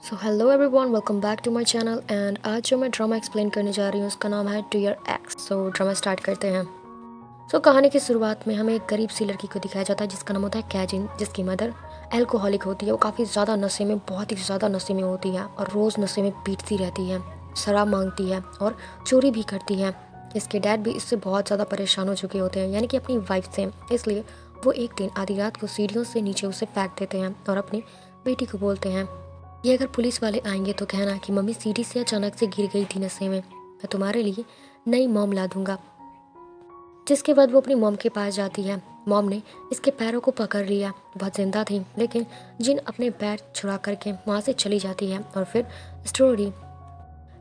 So hello everyone, welcome back to my channel. And आज जो मैं ड्रामा एक्सप्लेन करने जा रही हूँ उसका नाम है डियर एक्स। सो ड्रामा स्टार्ट करते हैं। कहानी की शुरुआत में हमें एक गरीब सी लड़की को दिखाया जाता है जिसका नाम होता है कैजिन, जिसकी मदर एल्कोहलिक होती है। वो काफ़ी ज़्यादा नशे में, बहुत ही ज़्यादा नशे में होती है और रोज़ नशे में पीटती रहती है, शराब मांगती है और चोरी भी करती है। इसके डैड भी इससे बहुत ज़्यादा परेशान हो चुके होते हैं, यानी कि अपनी वाइफ से। इसलिए वो एक दिन आधी रात को सीढ़ियों से नीचे उसे फेंक देते हैं और अपनी बेटी को बोलते हैं, ये अगर पुलिस वाले आएंगे तो कहना कि मम्मी सीढ़ी से अचानक से गिर गई थी नशे में, मैं तुम्हारे लिए नई मॉम ला दूंगा। जिसके बाद वो अपनी मॉम के पास जाती है। मॉम ने इसके पैरों को पकड़ लिया, बहुत जिंदा थी, लेकिन जिन अपने पैर छुड़ा करके वहाँ से चली जाती है। और फिर स्टोरी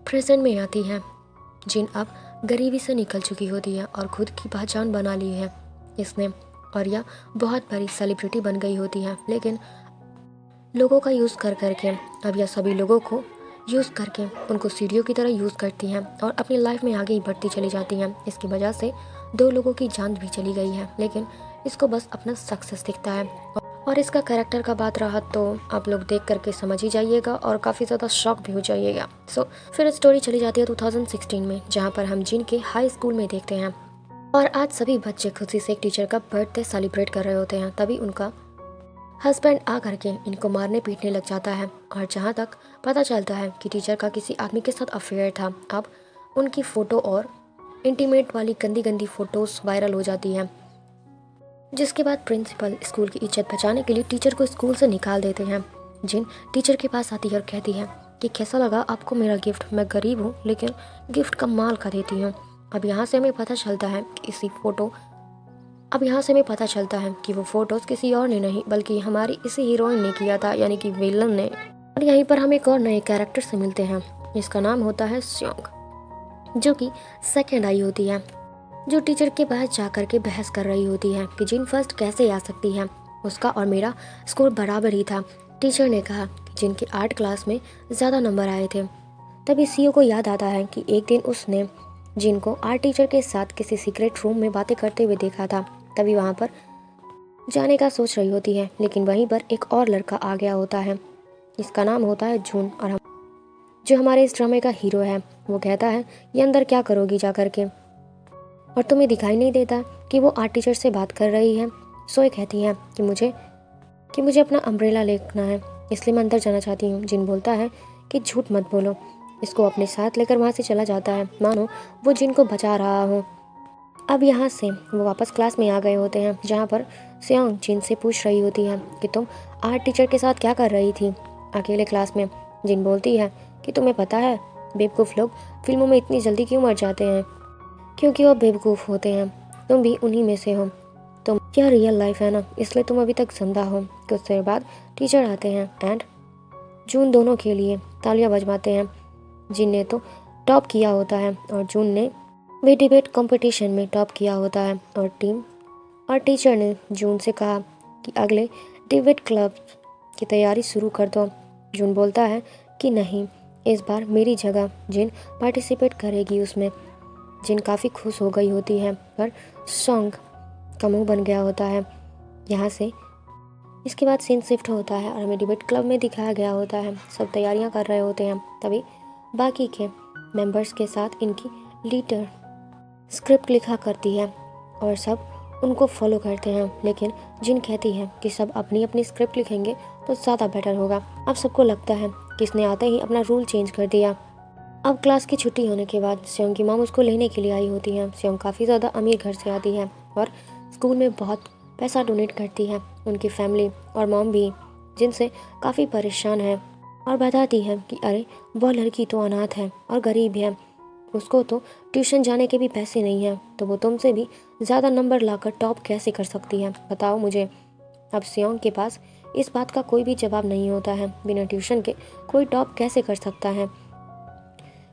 प्रेजेंट में आती है। जिन अब गरीबी से निकल चुकी होती है और खुद की पहचान बना ली है इसने, और यह बहुत बड़ी सेलिब्रिटी बन गई होती है। लेकिन लोगों का यूज़ कर करके अब यह सभी लोगों को यूज़ करके उनको सीढ़ियों की तरह यूज़ करती हैं और अपनी लाइफ में आगे ही बढ़ती चली जाती हैं। इसकी वजह से 2 लोगों की जान भी चली गई है, लेकिन इसको बस अपना सक्सेस दिखता है। और इसका कैरेक्टर का बात रहा तो आप लोग देख करके समझ ही जाइएगा और काफ़ी ज़्यादा शॉक भी हो जाइएगा। फिर स्टोरी चली जाती है 2016 में, जहाँ पर हम जिन के हाई स्कूल में देखते हैं। और आज सभी बच्चे खुशी से एक टीचर का बर्थडे सेलिब्रेट कर रहे होते हैं। तभी उनका हस्बैंड आ करके इनको मारने पीटने लग जाता है। और जहाँ तक पता चलता है कि टीचर का किसी आदमी के साथ अफेयर था, अब उनकी फ़ोटो और इंटीमेट वाली गंदी गंदी फ़ोटोज़ वायरल हो जाती हैं। जिसके बाद प्रिंसिपल स्कूल की इज्जत बचाने के लिए टीचर को स्कूल से निकाल देते हैं। जिन टीचर के पास आती है और कहती है कि कैसा लगा आपको मेरा गिफ्ट, मैं गरीब हूँ लेकिन गिफ्ट का माल का देती हूँ। अब यहाँ से हमें पता चलता है पता चलता है कि वो फोटोज किसी और ने नहीं बल्कि हमारी इसी हीरोइन ने किया था, यानी कि विलन ने। और यहीं पर हम एक और नए कैरेक्टर से मिलते हैं। इसका नाम होता है स्योंग, जो कि सेकेंड आई होती है, जो टीचर के पास जाकर के बहस कर रही होती है कि जिन फर्स्ट कैसे आ सकती है। उसका और मेरा स्कोर बराबर ही था। टीचर ने कहा कि जिनके आर्ट क्लास में ज़्यादा नंबर आए थे। तभी सीओ को याद आता है कि एक दिन उसने जिनको आर्ट टीचर के साथ किसी सीक्रेट रूम में बातें करते हुए देखा था। तभी वहाँ पर जाने का सोच रही होती है, लेकिन वहीं पर एक और लड़का आ गया होता है। इसका नाम होता है जून, और हम जो हमारे इस ड्रामे का हीरो है वो कहता है, ये अंदर क्या करोगी जा करके, और तुम्हें दिखाई नहीं देता कि वो आर्ट टीचर से बात कर रही है। सोए कहती है कि मुझे अपना अम्ब्रेला लेना है, इसलिए मैं अंदर जाना चाहती हूँ। जिन बोलता है कि झूठ मत बोलो। इसको अपने साथ लेकर वहाँ से चला जाता है, मानो वो जिन को बचा रहा हो। अब यहाँ से वो वापस क्लास में आ गए होते हैं, जहाँ पर सियोंग जिन से पूछ रही होती है कि तुम आर्ट टीचर के साथ क्या कर रही थी अकेले क्लास में। जिन बोलती है कि तुम्हें पता है बेवकूफ़ लोग फिल्मों में इतनी जल्दी क्यों मर जाते हैं, क्योंकि वो बेवकूफ़ होते हैं। तुम भी उन्हीं में से हो। तुम क्या रियल लाइफ है ना, इसलिए तुम अभी तक जिंदा हो। कुछ देर बाद टीचर आते हैं एंड जून दोनों के लिए तालियां बजवाते हैं। जिन ने तो टॉप किया होता है और जून ने भी डिबेट कंपटीशन में टॉप किया होता है। और टीचर ने जून से कहा कि अगले डिबेट क्लब की तैयारी शुरू कर दो। जून बोलता है कि नहीं, इस बार मेरी जगह जिन पार्टिसिपेट करेगी उसमें। जिन काफ़ी खुश हो गई होती है, पर सॉन्ग का मुंह बन गया होता है। यहाँ से इसके बाद सीन शिफ्ट होता है और हमें डिबेट क्लब में दिखाया गया होता है। सब तैयारियाँ कर रहे होते हैं। तभी बाकी के मेंबर्स के साथ इनकी लीडर स्क्रिप्ट लिखा करती है और सब उनको फॉलो करते हैं। लेकिन जिन कहती है कि सब अपनी अपनी स्क्रिप्ट लिखेंगे तो ज़्यादा बेटर होगा। अब सबको लगता है कि इसने आते ही अपना रूल चेंज कर दिया। अब क्लास की छुट्टी होने के बाद सियोंग की मॉम उसको लेने के लिए आई होती है। सियोंग काफ़ी ज़्यादा अमीर घर से आती है और स्कूल में बहुत पैसा डोनेट करती है। उनकी फैमिली और मॉम भी जिनसे काफ़ी परेशान है और बताती है कि अरे वह लड़की तो अनाथ है और गरीब है, उसको तो ट्यूशन जाने के भी पैसे नहीं हैं, तो वो तुमसे भी ज़्यादा नंबर लाकर टॉप कैसे कर सकती है, बताओ मुझे। अब सियोंग के पास इस बात का कोई भी जवाब नहीं होता है। बिना ट्यूशन के कोई टॉप कैसे कर सकता है।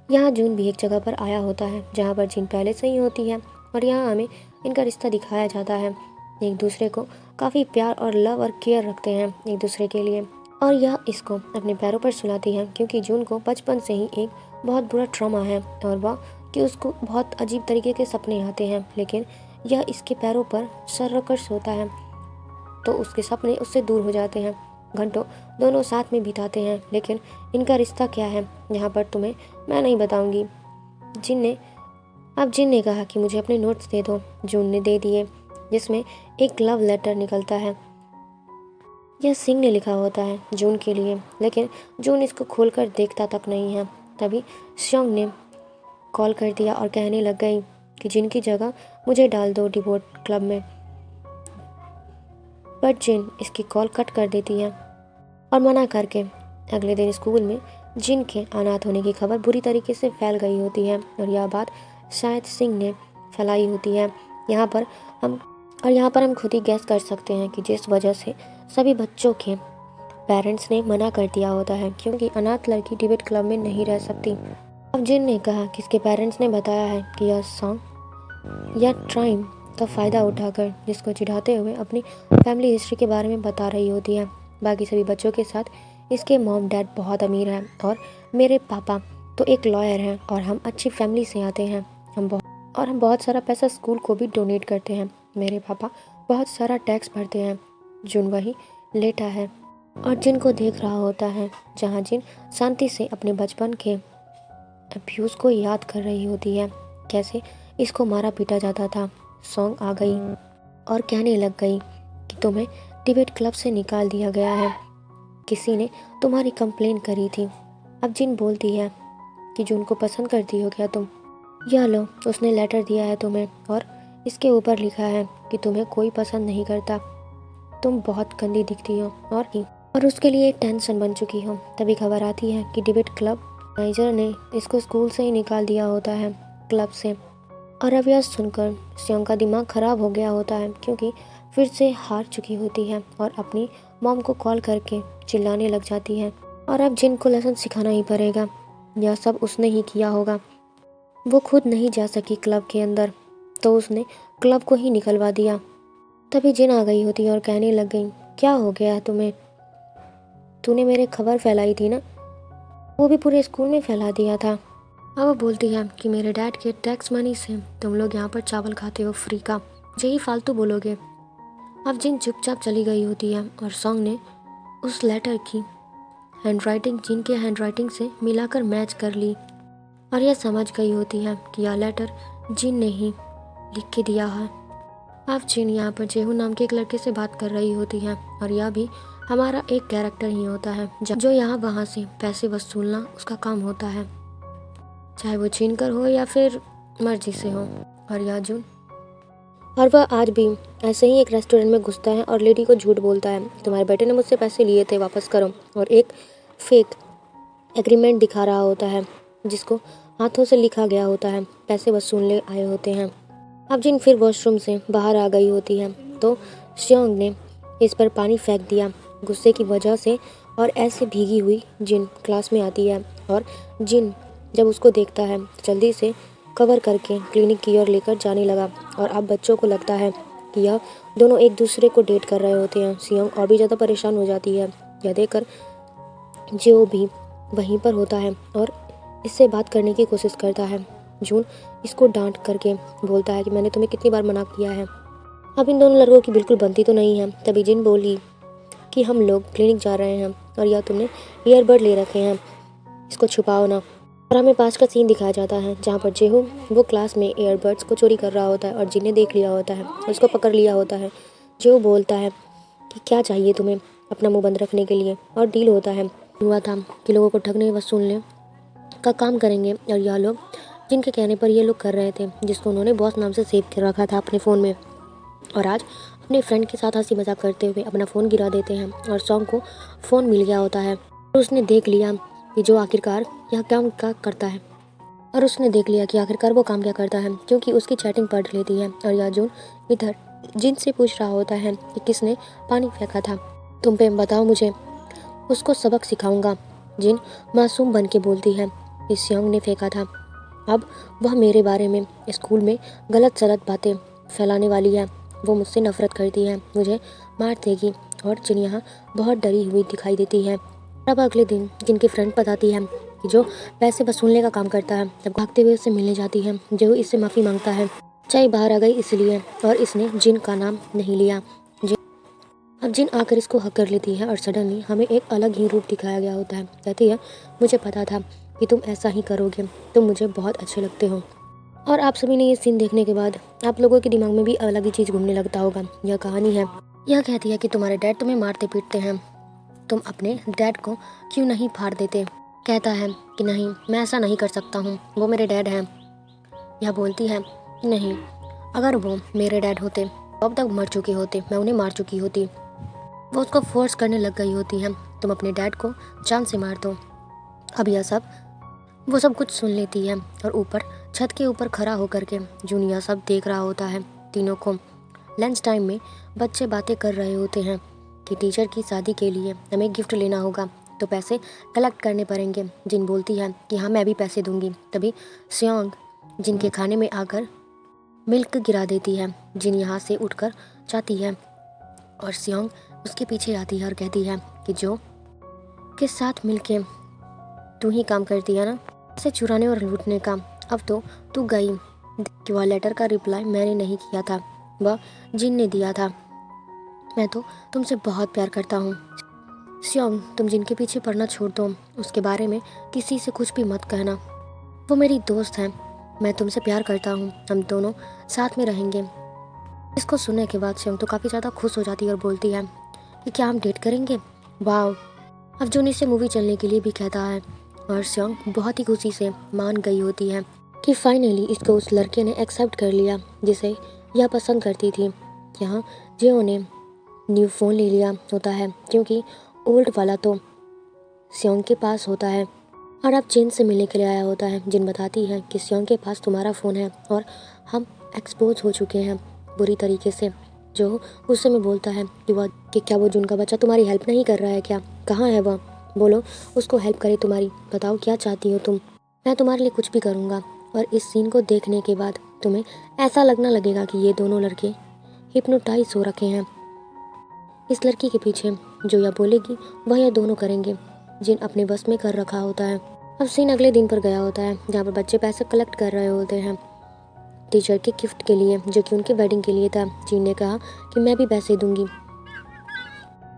यहाँ जून भी एक जगह पर आया होता है जहाँ पर जिन पहले से ही होती है, और यहाँ हमें इनका रिश्ता दिखाया जाता है। एक दूसरे को काफ़ी प्यार और लव और केयर रखते हैं एक दूसरे के लिए। और यह इसको अपने पैरों पर सुलाती है, क्योंकि जून को बचपन से ही एक बहुत बुरा ट्रॉमा है और वह कि उसको बहुत अजीब तरीके के सपने आते हैं। लेकिन यह इसके पैरों पर सर रखकर सोता है तो उसके सपने उससे दूर हो जाते हैं। घंटों दोनों साथ में बिताते हैं, लेकिन इनका रिश्ता क्या है यहाँ पर तुम्हें मैं नहीं बताऊंगी। जिन ने कहा कि मुझे अपने नोट्स दे दो। जून ने दे दिए, जिसमें एक लव लेटर निकलता है। यह सिंह ने लिखा होता है जून के लिए, लेकिन जून इसको खोलकर देखता तक नहीं है। तभी श्योंग ने कॉल कर दिया और कहने लग गई कि जिनकी जगह मुझे डाल दो डिवोट क्लब में। पर जिन इसकी कॉल कट कर देती है और मना करके अगले दिन स्कूल में जिन के अनाथ होने की खबर बुरी तरीके से फैल गई होती है और यह बात शायद सिंह ने फैलाई होती है। यहाँ पर हम खुद ही गैस कर सकते हैं कि जिस वजह से सभी बच्चों के पेरेंट्स ने मना कर दिया होता है, क्योंकि अनाथ लड़की डिबेट क्लब में नहीं रह सकती। अब जिन ने कहा कि इसके पेरेंट्स ने बताया है कि यह सॉन्ग या ट्राइम का फ़ायदा उठाकर जिसको चिढ़ाते हुए अपनी फैमिली हिस्ट्री के बारे में बता रही होती है। बाकी सभी बच्चों के साथ इसके मॉम डैड बहुत अमीर हैं और मेरे पापा तो एक लॉयर हैं और हम अच्छी फैमिली से आते हैं। हम बहुत सारा पैसा स्कूल को भी डोनेट करते हैं। मेरे पापा बहुत सारा टैक्स भरते हैं। जुन वही लेटा है और जिन को देख रहा होता है, जहाँ जिन शांति से अपने बचपन के अब्यूज़ को याद कर रही होती है, कैसे इसको मारा पीटा जाता था। सॉन्ग आ गई और कहने लग गई कि तुम्हें डिबेट क्लब से निकाल दिया गया है, किसी ने तुम्हारी कंप्लेन करी थी। अब जिन बोलती है कि जून को पसंद करती हो क्या तुम? यह लो, उसने लेटर दिया है तुम्हें और इसके ऊपर लिखा है कि तुम्हें कोई पसंद नहीं करता, तुम बहुत गंदी दिखती हो और उसके लिए टेंशन बन चुकी हो। तभी खबर आती है कि डिबेट क्लब मैनेजर ने इसको स्कूल से ही निकाल दिया होता है, क्लब से। और अब यह सुनकर श्योंग का दिमाग ख़राब हो गया होता है, क्योंकि फिर से हार चुकी होती है और अपनी मॉम को कॉल करके चिल्लाने लग जाती है। और अब जिन को लेसन सिखाना ही पड़ेगा, यह सब उसने ही किया होगा। वो खुद नहीं जा सकी क्लब के अंदर, तो उसने क्लब को ही निकलवा दिया। तभी जिन आ गई होती है और कहने लग गई, क्या हो गया तुम्हें? तूने मेरे खबर फैलाई थी ना, वो भी पूरे स्कूल में फैला दिया था। अब वो बोलती है कि मेरे डैड के टैक्स मनी से तुम लोग यहाँ पर चावल खाते हो फ्री का, यही फालतू बोलोगे। अब जिन चुपचाप चली गई होती है और सॉन्ग ने उस लेटर की हैंडराइटिंग जिन के हैंडराइटिंग से मिलाकर मैच कर ली और यह समझ गई होती है कि यह लेटर जिन ने ही लिख के दिया है। अब जिन यहाँ पर जेहू नाम के एक लड़के से बात कर रही होती है और यह भी हमारा एक कैरेक्टर ही होता है, जो यहाँ वहाँ से पैसे वसूलना उसका काम होता है, चाहे वो छीन कर हो या फिर मर्जी से हो। और वह आज भी ऐसे ही एक रेस्टोरेंट में घुसता है और लेडी को झूठ बोलता है, तुम्हारे बेटे ने मुझसे पैसे लिए थे, वापस करो। और एक फेक एग्रीमेंट दिखा रहा होता है जिसको हाथों से लिखा गया होता है, पैसे वसूलने आए होते हैं। अब जिन फिर वॉशरूम से बाहर आ गई होती है तो श्योंग ने इस पर पानी फेंक दिया गुस्से की वजह से, और ऐसे भीगी हुई जिन क्लास में आती है और जिन जब उसको देखता है तो जल्दी से कवर करके क्लिनिक की ओर लेकर जाने लगा। और अब बच्चों को लगता है कि यह दोनों एक दूसरे को डेट कर रहे होते हैं। श्योंग और भी ज़्यादा परेशान हो जाती है। यह देखकर जो भी वहीं पर होता है और इससे बात करने की कोशिश करता है। जून इसको डांट करके बोलता है कि मैंने तुम्हें कितनी बार मना किया है, अब इन दोनों लड़कों की बिल्कुल बनती तो नहीं है। तभी जिन बोली कि हम लोग क्लिनिक जा रहे हैं और या तुमने ईयरबड ले रखे हैं, इसको छुपाओ ना। और हमें पास का सीन दिखाया जाता है जहाँ पर जेहू वो क्लास में ईयरबड्स को चोरी कर रहा होता है और जिन ने देख लिया होता है और उसको पकड़ लिया होता है। जेहू बोलता है कि क्या चाहिए तुम्हें अपना मुंह बंद रखने के लिए, और डील होता है हुआ था कि लोगों को ठगने वसूलने का काम करेंगे और यह लोग जिनके कहने पर ये लोग कर रहे थे, जिसको उन्होंने बॉस नाम से सेव कर रखा था अपने फ़ोन में। और आज अपने फ्रेंड के साथ हंसी मजाक करते हुए अपना फ़ोन गिरा देते हैं और सॉन्ग को फ़ोन मिल गया होता है और उसने देख लिया कि जो आखिरकार यह काम क्या करता है क्योंकि उसकी चैटिंग पढ़ लेती है। और यह जून इधर जिन से पूछ रहा होता है कि किसने पानी फेंका था तुम पे, बताओ मुझे, उसको सबक सिखाऊंगा। जिन मासूम बन के बोलती है कि श्योंग ने फेंका था। अब वह मेरे बारे में स्कूल में गलत सलत बातें फैलाने वाली है, वो मुझसे नफरत करती है, मुझे मार देगी। और जिन यहाँ बहुत डरी हुई दिखाई देती है। अब अगले दिन जिनकी फ्रेंड बताती है कि जो पैसे वसूलने का काम करता है, तब भागते हुए उससे मिलने जाती है, जो इससे माफ़ी मांगता है। चाय बाहर आ गई इसलिए, और इसने जिन का नाम नहीं लिया। अब जिन आकर इसको हक कर लेती है और सडनली हमें एक अलग ही रूप दिखाया गया होता है। कहती है, मुझे पता था कि तुम ऐसा ही करोगे, तुम मुझे बहुत अच्छे लगते हो। और आप सभी ने ये सीन देखने के बाद आप लोगों के दिमाग में भी अलग ही चीज़ घूमने लगता होगा। यह कहानी है, यह कहती है कि तुम्हारे डैड तुम्हें मारते पीटते हैं, तुम अपने डैड को क्यों नहीं फाड़ देते। कहता है कि नहीं, मैं ऐसा नहीं कर सकता हूँ, वो मेरे डैड हैं। यह बोलती है कि नहीं, अगर वो मेरे डैड होते तो अब तक मर चुके होते, मैं उन्हें मार चुकी होती। वो उसको फोर्स करने लग गई होती है, तुम अपने डैड को जान से मार दो। अब यह सब वो सब कुछ सुन लेती है और ऊपर छत के ऊपर खड़ा होकर के जून यह सब देख रहा होता है। तीनों को लंच टाइम में बच्चे बातें कर रहे होते हैं कि टीचर की शादी के लिए हमें गिफ्ट लेना होगा, तो पैसे कलेक्ट करने पड़ेंगे। जिन बोलती है कि हाँ, मैं भी पैसे दूंगी। तभी स्योंग जिनके खाने में आकर मिल्क गिरा देती है। जिन यहाँ से उठकर जाती है और स्योंग उसके पीछे आती है और कहती है कि जो के साथ मिलके तू ही काम करती है ना, इसे चुराने और लूटने का, अब तो तू गई कि वह लेटर का रिप्लाई मैंने नहीं किया था, वह जिन ने दिया था। मैं तो तुमसे बहुत प्यार करता हूँ स्योंग, तुम जिनके पीछे पड़ना छोड़ दो, उसके बारे में किसी से कुछ भी मत कहना। वो मेरी दोस्त है, मैं तुमसे प्यार करता हूँ, हम दोनों साथ में रहेंगे। इसको सुनने के बाद स्योंग तो काफ़ी ज़्यादा खुश हो जाती है और बोलती है कि क्या हम डेट करेंगे। वाह। अब जून इससे मूवी चलने के लिए भी कहता है और स्योंग बहुत ही खुशी से मान गई होती है कि फाइनली इसको उस लड़के ने एक्सेप्ट कर लिया जिसे यह पसंद करती थी। यहाँ जियो ने न्यू फ़ोन ले लिया होता है क्योंकि ओल्ड वाला तो स्योंग के पास होता है। और अब जिन से मिलने के लिए आया होता है। जिन बताती है कि स्योंग के पास तुम्हारा फ़ोन है और हम एक्सपोज हो चुके हैं बुरी तरीके से। जो उस समय बोलता है कि क्या वो जून का बच्चा तुम्हारी हेल्प नहीं कर रहा है क्या, कहाँ है वह, बोलो उसको हेल्प करे तुम्हारी, बताओ क्या चाहती हो तुम, मैं तुम्हारे लिए कुछ भी करूँगा। और इस सीन को देखने के बाद तुम्हें ऐसा लगना लगेगा कि ये दोनों लड़के हिप्नोटाइज हो रखे हैं। इस लड़की के पीछे जो यह बोलेगी वह यह दोनों करेंगे, जिन अपने बस में कर रखा होता है। अब सीन अगले दिन पर गया होता है जहाँ पर बच्चे पैसे कलेक्ट कर रहे होते हैं टीचर के गिफ्ट के लिए, जो कि उनकी वेडिंग के लिए था। जिन ने कहा कि मैं भी पैसे दूंगी,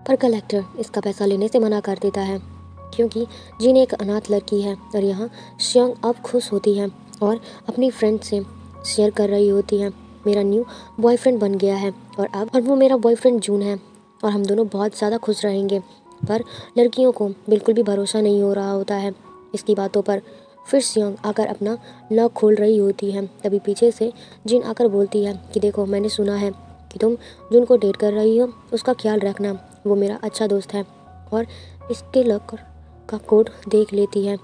पर कलेक्टर इसका पैसा लेने से मना कर देता है क्योंकि जिन एक अनाथ लड़की है। और यहाँ श्योंग अब खुश होती है और अपनी फ्रेंड से शेयर कर रही होती है, मेरा न्यू बॉयफ्रेंड बन गया है और वो मेरा बॉयफ्रेंड जून है और हम दोनों बहुत ज़्यादा खुश रहेंगे। पर लड़कियों को बिल्कुल भी भरोसा नहीं हो रहा होता है इसकी बातों पर। फिर स्योंग आकर अपना लॉक खोल रही होती है, तभी पीछे से जिन आकर बोलती है कि देखो, मैंने सुना है कि तुम जून को डेट कर रही हो, उसका ख्याल रखना, वो मेरा अच्छा दोस्त है। और इसके लॉकर का कोड देख लेती है